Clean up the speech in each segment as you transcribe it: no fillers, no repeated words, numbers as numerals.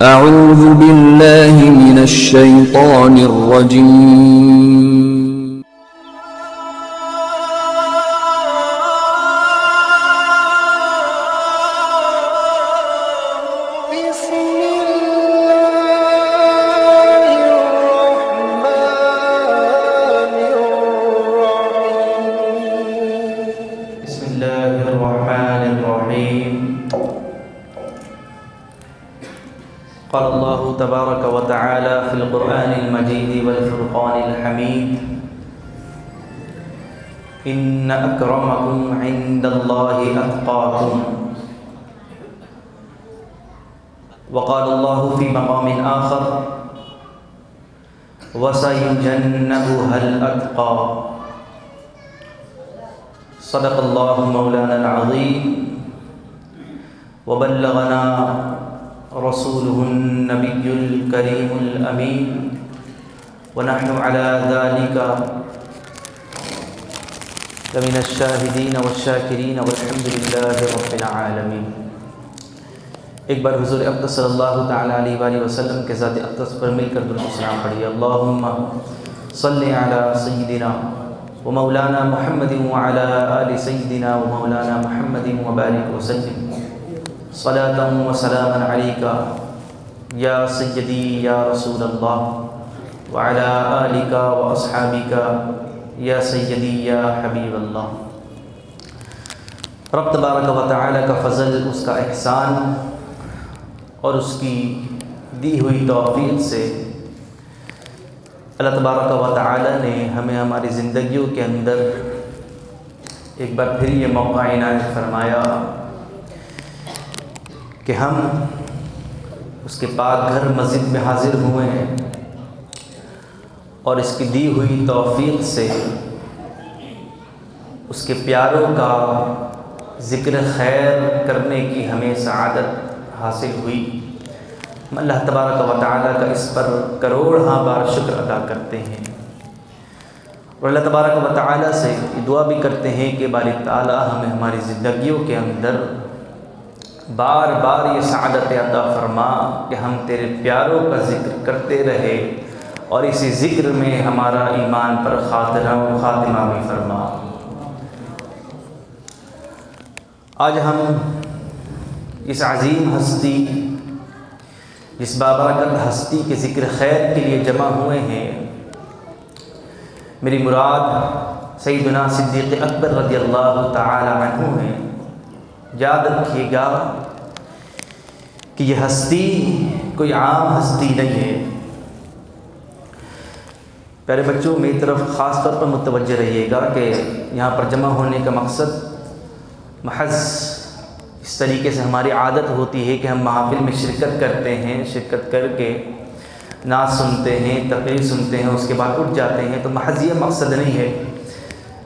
أعوذ بالله من الشيطان الرجيم. بسم الله الرحمن الرحيم. بسم الله الرحمن الرحيم. قال الله تبارك وتعالى في القرآن المجيد والفرقان الحميد: إن أكرمكم عند الله أتقاكم. وقال الله في مقام آخر: وسيجنبها الأتقى. صدق الله مولانا العظيم وبلغنا رسوله النبي الكريم الأمين ونحن على ذلك لمن الشاهدين والشاكرين والحمد لله رب العالمین۔ ایک بار حضور اقدس صلی اللہ تعالیٰ علیہ وآلہ وسلم کے ذات اقدس پر مل کر درود و سلام پڑھیے۔ اللہم صلی علی سیدنا و مولانا محمد وعلی آل سیدنا و مولانا محمد وبارک وسلم صلاۃ و سلاما علیک یا سیدی یا رسول اللہ وعلی آلک و اصحابک یا سیدی یا حبیب اللہ۔ رب تبارک و تعالی کا فضل، اس کا احسان اور اس کی دی ہوئی توفیق سے اللہ تبارک و تعالی نے ہمیں ہماری زندگیوں کے اندر ایک بار پھر یہ موقع عنایت فرمایا کہ ہم اس کے پاک گھر مسجد میں حاضر ہوئے ہیں اور اس کی دی ہوئی توفیق سے اس کے پیاروں کا ذکر خیر کرنے کی ہمیں سعادت حاصل ہوئی۔ ہم اللہ تبارک و تعالیٰ کا اس پر کروڑہا بار شکر ادا کرتے ہیں اور اللہ تبارک و تعالیٰ سے یہ دعا بھی کرتے ہیں کہ باری تعالیٰ ہمیں ہماری زندگیوں کے اندر بار بار یہ سعادت عطا فرما کہ ہم تیرے پیاروں کا ذکر کرتے رہے اور اسی ذکر میں ہمارا ایمان پر خاتمہ بھی فرما۔ آج ہم اس عظیم ہستی، اس بابرکت ہستی کے ذکر خیر کے لیے جمع ہوئے ہیں۔ میری مراد سیدنا صدیق اکبر رضی اللہ تعالی عنہ ہیں۔ یاد رکھیے گا کہ یہ ہستی کوئی عام ہستی نہیں ہے۔ پیارے بچوں، میری طرف خاص طور پر متوجہ رہیے گا کہ یہاں پر جمع ہونے کا مقصد محض اس طریقے سے ہماری عادت ہوتی ہے کہ ہم محافل میں شرکت کرتے ہیں، شرکت کر کے نعت سنتے ہیں، تقریر سنتے ہیں، اس کے بعد اٹھ جاتے ہیں، تو محض یہ مقصد نہیں ہے،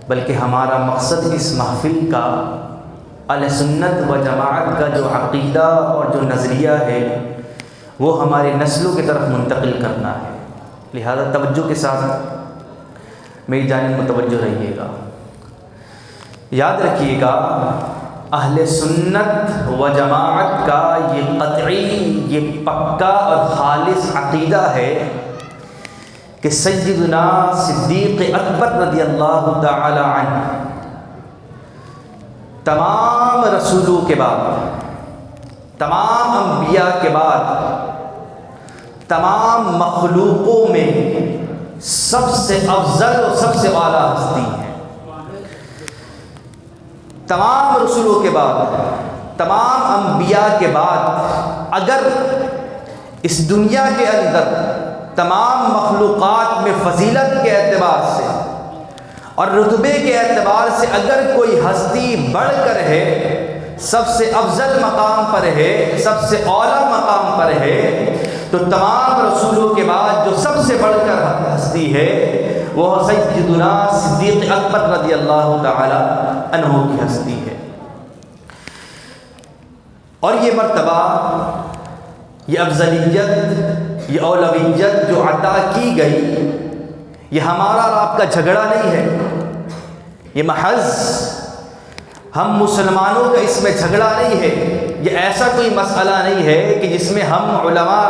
بلکہ ہمارا مقصد اس محفل کا اہل سنت و جماعت کا جو عقیدہ اور جو نظریہ ہے وہ ہمارے نسلوں کی طرف منتقل کرنا ہے۔ لہذا توجہ کے ساتھ میری جانب متوجہ رہیے گا۔ یاد رکھیے گا، اہل سنت و جماعت کا یہ قطعی، یہ پکا اور خالص عقیدہ ہے کہ سیدنا صدیق اکبر رضی اللہ تعالی عنہ تمام رسولوں کے بعد، تمام انبیاء کے بعد، تمام مخلوقوں میں سب سے افضل اور سب سے اعلیٰ ہستی ہیں۔ تمام رسولوں کے بعد، تمام انبیاء کے بعد، اگر اس دنیا کے اندر تمام مخلوقات میں فضیلت کے اعتبار سے اور رتبے کے اعتبار سے اگر کوئی ہستی بڑھ کر ہے، سب سے افضل مقام پر ہے، سب سے اعلیٰ مقام پر ہے، تو تمام رسولوں کے بعد جو سب سے بڑھ کر ہستی ہے وہ سیدنا صدیق اکبر رضی اللہ تعالی عنہ کی ہستی ہے۔ اور یہ مرتبہ، یہ افضلیت، یہ اولویت جو عطا کی گئی، یہ ہمارا اور آپ کا جھگڑا نہیں ہے، یہ محض ہم مسلمانوں کا اس میں جھگڑا نہیں ہے، یہ ایسا کوئی مسئلہ نہیں ہے کہ جس میں ہم علماء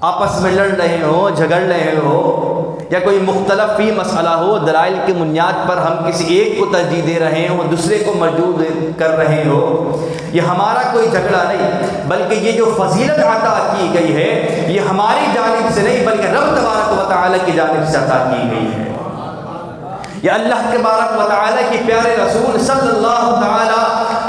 آپس میں لڑ رہے ہوں، جھگڑ رہے ہوں، یا کوئی مختلف فی مسئلہ ہو، دلائل کی بنیاد پر ہم کسی ایک کو ترجیح دے رہے ہوں، دوسرے کو مرجوع کر رہے ہوں۔ یہ ہمارا کوئی جھگڑا نہیں، بلکہ یہ جو فضیلت عطا کی گئی ہے یہ ہماری جانب سے نہیں بلکہ رب تبارک و تعالی کی جانب سے عطا کی گئی ہے۔ یہ اللہ تبارک و تعالی کی پیارے رسول صلی اللہ تعالی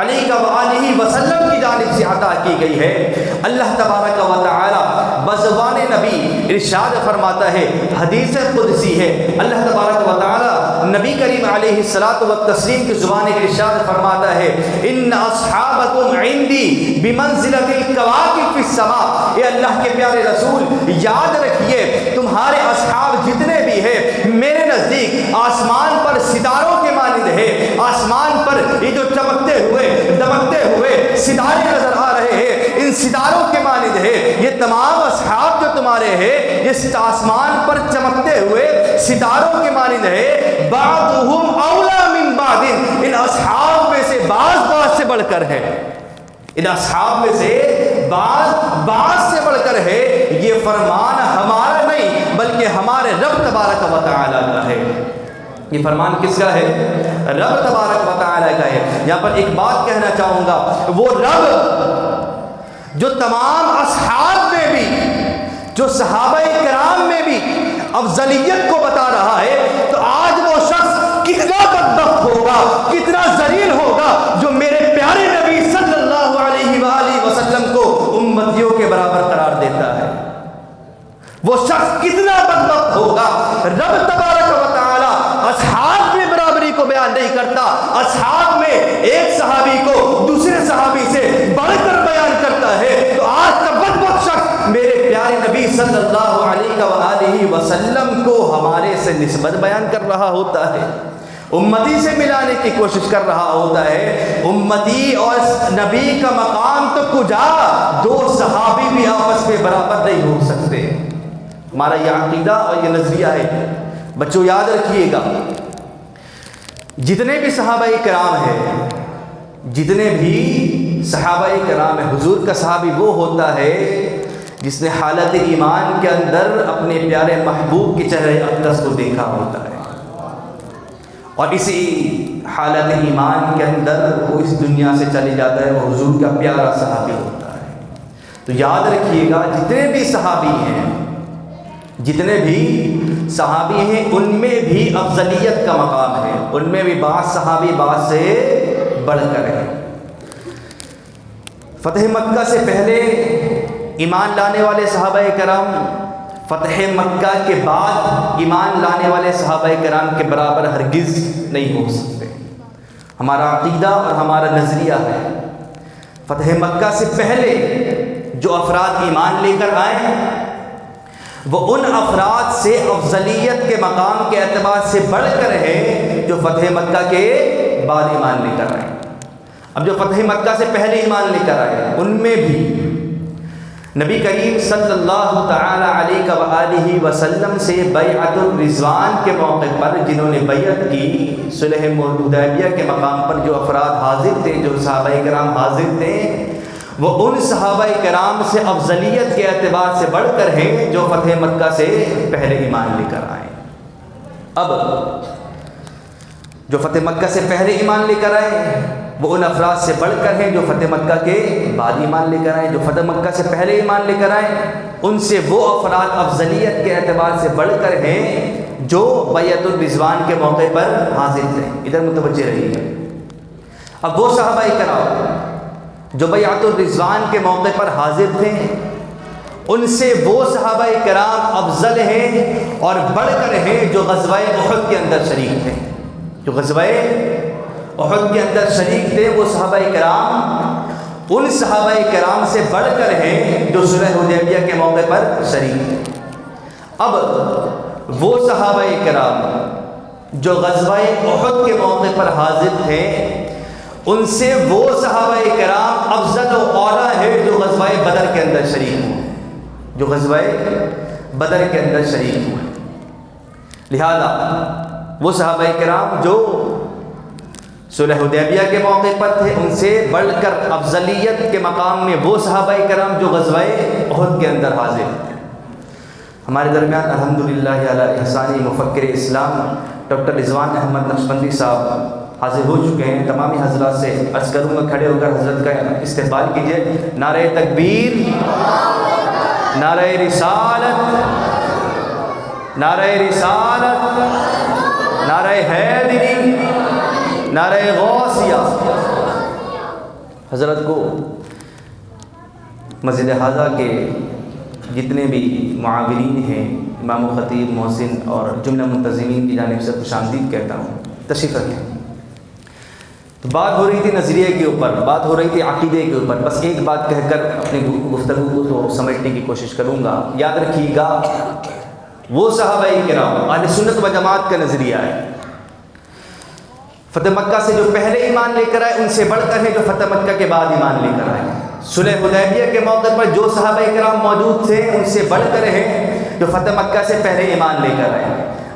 علیہ وآلہ وسلم کی جانب سے عطا کی گئی ہے۔ اللہ تبارک و تعالی بزبان نبی ارشاد فرماتا ہے، حدیث قدسی ہے، اللہ تبارک و تعالی نبی کریم علیہ الصلوۃ والتسلیم کی زبان ارشاد فرماتا ہے، ان اصحابکم عندی بمنزلۃ الکواکب فی السماء۔ اے اللہ کے پیارے رسول یاد رکھیے تمہارے اصحاب جتنے بھی ہیں میرے نزدیک آسمان پر ستاروں کے مانند ہے۔ آسمان پر یہ جو چمکتے ہوئے دمکتے ہوئے ستارے نظر آ رہے ہیں ان ستاروں کے مانند ہے۔ یہ تمام اصحاب جو تمہارے ہیں یہ آسمان پر چمکتے ہوئے ستاروں کے مانند ہے۔ بعضهم اولا من بعض، ان اصحاب میں سے بعض سے بڑھ کر ہے، ان اصحاب میں سے بعض سے بڑھ کر ہے۔ یہ فرمان ہمارا نہیں بلکہ ہمارے رب تبارک و تعالی کا ہے۔ یہ فرمان کس کا ہے؟ رب تبارک و تعالی کا ہے۔ یہاں پر ایک بات کہنا چاہوں گا، وہ رب جو تمام اصحاب میں بھی، جو صحابہ کرام میں بھی افضلیت کو بتا رہا ہے، تو آج وہ شخص کتنا بدبخت ہوگا، کتنا ذلیل ہوگا جو میرے پیارے نبی صلی اللہ علیہ وآلہ وسلم کو امتیوں کے برابر قرار دیتا ہے۔ وہ شخص کتنا بدبخت ہوگا۔ رب تبارک و تعالی اصحاب میں برابری کو بیان نہیں کرتا، اصحاب میں ایک صحابی کو دوسرے صحابی سے بڑھ کر بیان کرتا ہے، تو آج کا بدبخت شخص میرے پیارے نبی صلی اللہ علیہ وآلہ وسلم کو ہمارے سے نسبت بیان کر رہا ہوتا ہے، امتی سے ملانے کی کوشش کر رہا ہوتا ہے۔ امتی اور نبی کا مقام تو کجا، دو صحابی بھی آپس میں برابر نہیں ہو سکتے۔ ہمارا یہ عقیدہ اور یہ نظریہ ہے۔ بچوں یاد رکھیے گا، جتنے بھی صحابہ کرام ہیں، جتنے بھی صحابہ کرام ہیں، حضور کا صحابی وہ ہوتا ہے جس نے حالت ایمان کے اندر اپنے پیارے محبوب کے چہرے اقدس کو دیکھا ہوتا ہے، اور اسی حالت ایمان کے اندر وہ اس دنیا سے چلے جاتا ہے، وہ حضور کا پیارا صحابی ہوتا ہے۔ تو یاد رکھیے گا جتنے بھی صحابی ہیں، جتنے بھی صحابی ہیں، ان میں بھی افضلیت کا مقام ہے، ان میں بھی بعض صحابی بعض سے بڑھ کر ہے۔ فتح مکہ سے پہلے ایمان لانے والے صحابہ کرام فتح مکہ کے بعد ایمان لانے والے صحابہ کرام کے برابر ہرگز نہیں ہو سکتے۔ ہمارا عقیدہ اور ہمارا نظریہ ہے، فتح مکہ سے پہلے جو افراد ایمان لے کر آئے وہ ان افراد سے افضلیت کے مقام کے اعتبار سے بڑھ کر ہے جو فتح مکہ کے بعد ایمان لے کر آئے۔ اب جو فتح مکہ سے پہلے ایمان لے کر آئے ان میں بھی نبی کریم صلی اللہ تعالی علیہ وآلہ وسلم سے بیعت الرضوان کے موقع پر جنہوں نے بیعت کی، صلح حدیبیہ کے مقام پر جو افراد حاضر تھے، جو صحابہ کرام حاضر تھے، وہ ان صحابہ کرام سے افضلیت کے اعتبار سے بڑھ کر ہیں جو فتح مکہ سے پہلے ایمان لے کر آئے۔ اب جو فتح مکہ سے پہلے ایمان لے کر آئے وہ ان افراد سے بڑھ کر ہیں جو فتح مکہ کے بعد ایمان لے کر آئے۔ جو فتح مکہ سے پہلے ایمان لے کر آئے ان سے وہ افراد افضلیت کے اعتبار سے بڑھ کر ہیں جو بیعت الرضوان کے موقع پر حاضر تھے۔ ادھر متوجہ رہیے۔ اب وہ صحابہ کرام جو بیعت الرضوان کے موقع پر حاضر تھے ان سے وہ صحابہ کرام افضل ہیں اور بڑھ کر ہیں جو غزوہ احد کے اندر شریک تھے۔ جو غزوہ احد کے اندر شریک تھے وہ صحابہ کرام ان صحابہ کرام سے بڑھ کر ہیں جو صلح حدیبیہ کے موقع پر شریک تھے۔ اب وہ صحابہ کرام جو غزوہ احد کے موقع پر حاضر تھے ان سے وہ صحابہ کرام افضل و اعلیٰ ہے جو غزوہ بدر کے اندر شریک ہوئے، جو غزوہ بدر کے اندر شریک ہوئے۔ لہذا وہ صحابہ کرام جو صلح حدیبیہ کے موقع پر تھے، ان سے بڑھ کر افضلیت کے مقام میں وہ صحابہ کرام جو غزوہ احد کے اندر حاضر تھے۔ ہمارے درمیان الحمدللہ علی احسانی مفکر اسلام ڈاکٹر رضوان احمد نقشبندی صاحب حاضر ہو چکے ہیں۔ تمامی حضرات سے عرض کروں گا کھڑے ہو کر حضرت کا استقبال کیجیے۔ نعرہ تکبیر، نعرہ رسالت، نعرہ رسالت، نعرہ حیدری، نعرہ غوثیہ۔ حضرت کو مسجد حاضہ کے جتنے بھی معاونین ہیں، امام و خطیب، محسن اور جملہ منتظمین کی جانب سے خوش آمدید کہتا ہوں۔ تشریف رکھیں۔ تو بات ہو رہی تھی نظریے کے اوپر، بات ہو رہی تھی عقیدے کے اوپر۔ بس ایک بات کہہ کر اپنی گفتگو کو تو سمجھنے کی کوشش کروں گا۔ یاد رکھیے گا، وہ صحابہ کرام اہل سنت و جماعت کا نظریہ ہے، فتح مکہ سے جو پہلے ایمان لے کر آئے ان سے بڑھ کر ہے جو فتح مکہ کے بعد ایمان لے کر آئے۔ صلح حدیبیہ کے موقع پر جو صحابہ کرام موجود تھے ان سے بڑھ کر ہیں جو فتح مکہ سے پہلے ایمان لے کر آئے۔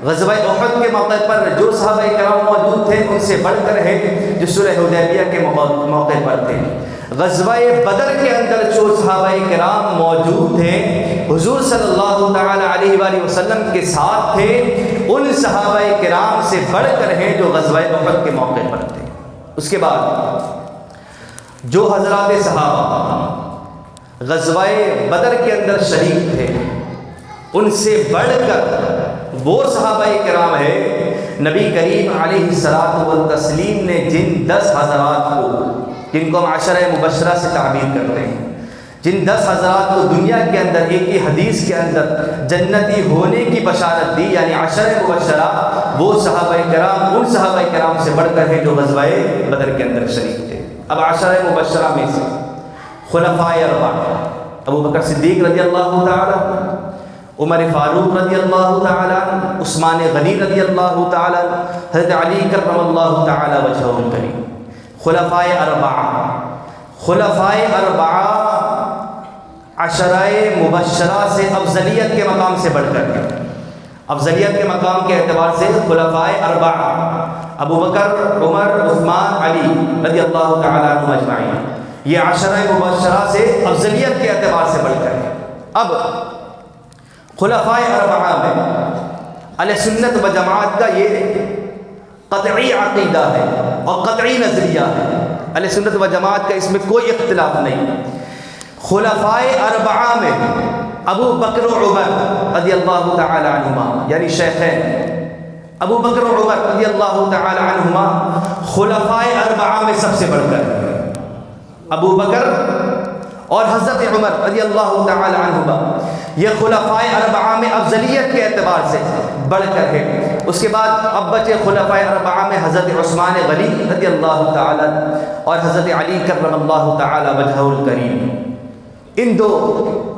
غزوہ احد کے موقع پر جو صحابہ کرام موجود تھے ان سے بڑھ کر ہیں جو صلح حدیبیہ کے موقع پر تھے۔ غزوہ بدر کے اندر جو صحابہ کرام موجود تھے، حضور صلی اللہ تعالی علیہ وآلہ وسلم کے ساتھ تھے، ان صحابہ کرام سے بڑھ کر ہیں جو غزوہ احد کے موقع پر تھے۔ اس کے بعد جو حضرات صحابہ غزوہ بدر کے اندر شریک تھے، ان سے بڑھ کر وہ صحابہ کرام ہے نبی کریم علیہ الصلوۃ والتسلیم نے جن 10 حضرات کو، جن کو ہم عشرہ مبشرہ سے تعبیر کرتے ہیں، جن 10 حضرات کو دنیا کے اندر ایک ہی حدیث کے اندر جنتی ہونے کی بشارت دی، یعنی عشرہ مبشرہ، وہ صحابہ کرام ان صحابہ کرام سے بڑھ کر ہیں جو غزوہ بدر کے اندر شریک تھے۔ اب عشرہ مبشرہ میں سے خلفائے اربعہ، ابو بکر صدیق رضی اللہ تعالی، عمر فاروق رضی اللہ تعالی، عثمان غنی رضی اللہ تعالی، حضرت علی کرم اللہ تعالی وجہہ الکریم۔ خلفائے اربعہ، خلفائے اربعہ عشرہ مبشرہ سے افضلیت کے مقام سے بڑھ کر ہیں۔ افضلیت کے مقام کے اعتبار سے خلفائے اربعہ ابو بکر، عمر، عثمان، علی رضی اللہ تعالی عنہ اجمعین، یہ عشرہ مبشرہ سے افضلیت کے اعتبار سے بڑھ کر ہیں۔ اب خلفائے اربعہ میں اہل سنت و جماعت کا یہ قطعی عقیدہ ہے اور قطعی نظریہ ہے، اہل سنت و جماعت کا اس میں کوئی اختلاف نہیں۔ خلفائے اربعہ میں ابو بکر و عمر رضی اللہ تعالی عنہما، یعنی شیخین ابو بکر و عمر رضی اللہ تعالی عنہما خلفائے اربعہ میں سب سے بڑھ کر، ابو بکر اور حضرت عمر رضی اللہ تعالی عنہما یہ خلفائے اربعہ میں افضلیت کے اعتبار سے بڑھ کر ہے۔ اس کے بعد اب بچے خلفائے اربعہ میں حضرت عثمان غنی رضی اللہ تعالی اور حضرت علی کرم اللہ تعالی وجہہ الکریم۔ ان دو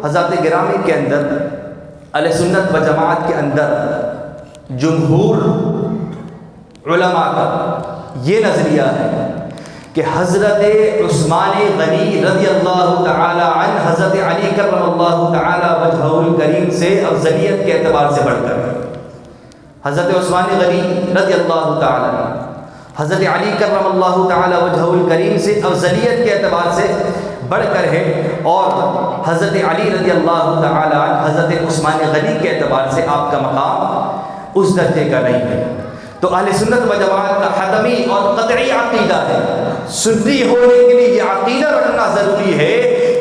حضرات گرامی کے اندر اہل سنت و جماعت کے اندر جمہور علماء کا یہ نظریہ ہے کہ حضرت عثمان غنی رضی اللہ تعالی عنہ حضرت علی کرم اللہ تعالی وجہہ الکریم سے افضلیت کے اعتبار سے بڑھ کر، حضرت عثمان غنی رضی اللہ تعالی عنہ حضرت علی کرم اللہ تعالی وجہہ الکریم سے افضلیت کے اعتبار سے بڑھ کر ہے، اور حضرت علی رضی اللہ تعالی عنہ حضرت عثمان غنی کے اعتبار سے آپ کا مقام اس درجے کا نہیں ہے۔ تو اہل سنت و جماعت کا حتمی اور قطعی عقیدہ ہے، سنی ہونے کے لیے یہ عقیدہ رکھنا ضروری ہے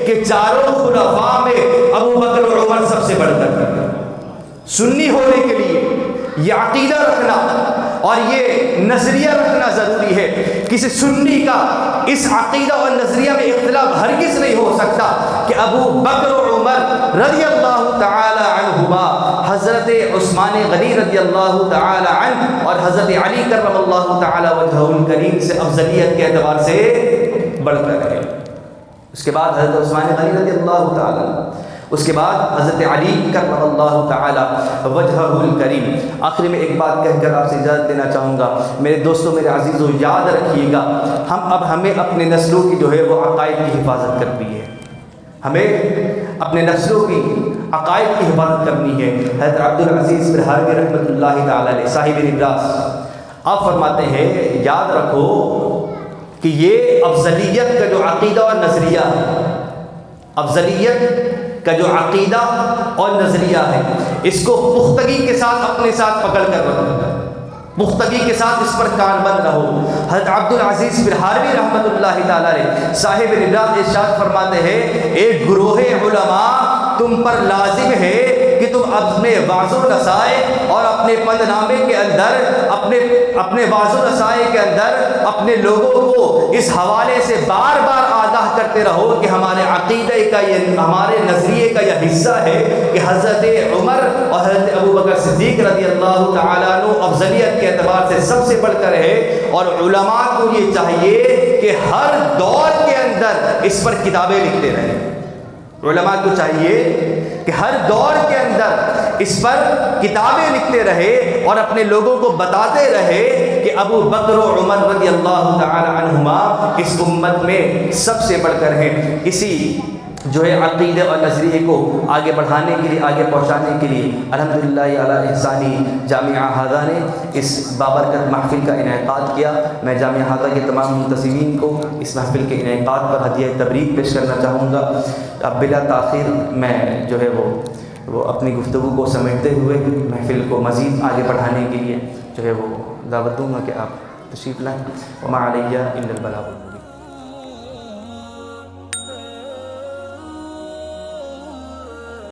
کہ چاروں خلفاء میں ابو بکر و عمر سب سے بڑھ کر، سنی ہونے کے لیے یہ عقیدہ رکھنا اور یہ نظریہ رکھنا ضروری ہے۔ کسی سنی کا اس عقیدہ اور نظریہ میں اختلاف ہرگز نہیں ہو سکتا کہ ابو بکر و عمر رضی اللہ تعالی عنہما حضرت عثمان غنی رضی اللہ تعالی عنہ اور حضرت علی کرم اللہ تعالی وجہہ الکریم سے افضلیت کے اعتبار سے بڑھ کر ہے۔ اس کے بعد حضرت عثمان غنی رضی اللہ تعالی عنہ، اس کے بعد حضرت علی کرم اللہ تعالی وجہہ الکریم۔ آخر میں ایک بات کہہ کر آپ سے اجازت دینا چاہوں گا، میرے دوستوں، میرے عزیزوں، یاد رکھیے گا، ہمیں اپنے نسلوں کی جو ہے وہ عقائد کی حفاظت کرنی ہے، ہمیں اپنے نسلوں کی عقائد کی حفاظت کرنی ہے۔ حضرت عبدالعزیز برہاروی رحمۃ اللہ تعالی علیہ صاحب نبراس آپ فرماتے ہیں، یاد رکھو کہ یہ افضلیت کا جو عقیدہ اور نظریہ ہے، افضلیت کا جو عقیدہ اور نظریہ ہے، اس کو پختگی کے ساتھ اپنے ساتھ پکڑ کر رکھو، پختگی کے ساتھ اس پر کان بند رہو۔ حضرت عبدالعزیز برہاروی رحمۃ اللہ تعالیٰ علیہ صاحب نبرات ارشاد فرماتے ہیں، ایک گروہ علماء تم پر لازم ہے کہ تم اپنے واعظ و نصائح اور اپنے پند نامے کے اندر اپنے واعظ و نصائح کے اندر اپنے لوگوں کو اس حوالے سے بار بار آگاہ کرتے رہو کہ ہمارے عقیدے کا یہ، ہمارے نظریے کا یہ حصہ ہے کہ حضرت عمر اور حضرت ابوبکر صدیق رضی اللہ تعالیٰ عنہ افضلیت کے اعتبار سے سب سے بڑھ کر ہے، اور علماء کو یہ چاہیے کہ ہر دور کے اندر اس پر کتابیں لکھتے رہیں۔ علماء کو چاہیے کہ ہر دور کے اندر اس پر کتابیں لکھتے رہے اور اپنے لوگوں کو بتاتے رہے کہ ابو بکر و عمر رضی اللہ تعالی عنہما اس امت میں سب سے بڑھ کر ہیں۔ اسی جو ہے عقیدے اور نظریے کو آگے بڑھانے کے لیے، آگے پہنچانے کے لیے الحمدللہ علی احسانی جامعہ ہادہ نے اس بابرکت محفل کا انعقاد کیا۔ میں جامعہ ہادہ کے تمام منتظمین کو اس محفل کے انعقاد پر ہدیہ تبریک پیش کرنا چاہوں گا۔ اب بلا تاخیر میں جو ہے وہ اپنی گفتگو کو سمیٹتے ہوئے محفل کو مزید آگے بڑھانے کے لیے جو ہے وہ دعوت دوں گا کہ آپ تشریف لائیں۔ وما علیہ الا البلاغ۔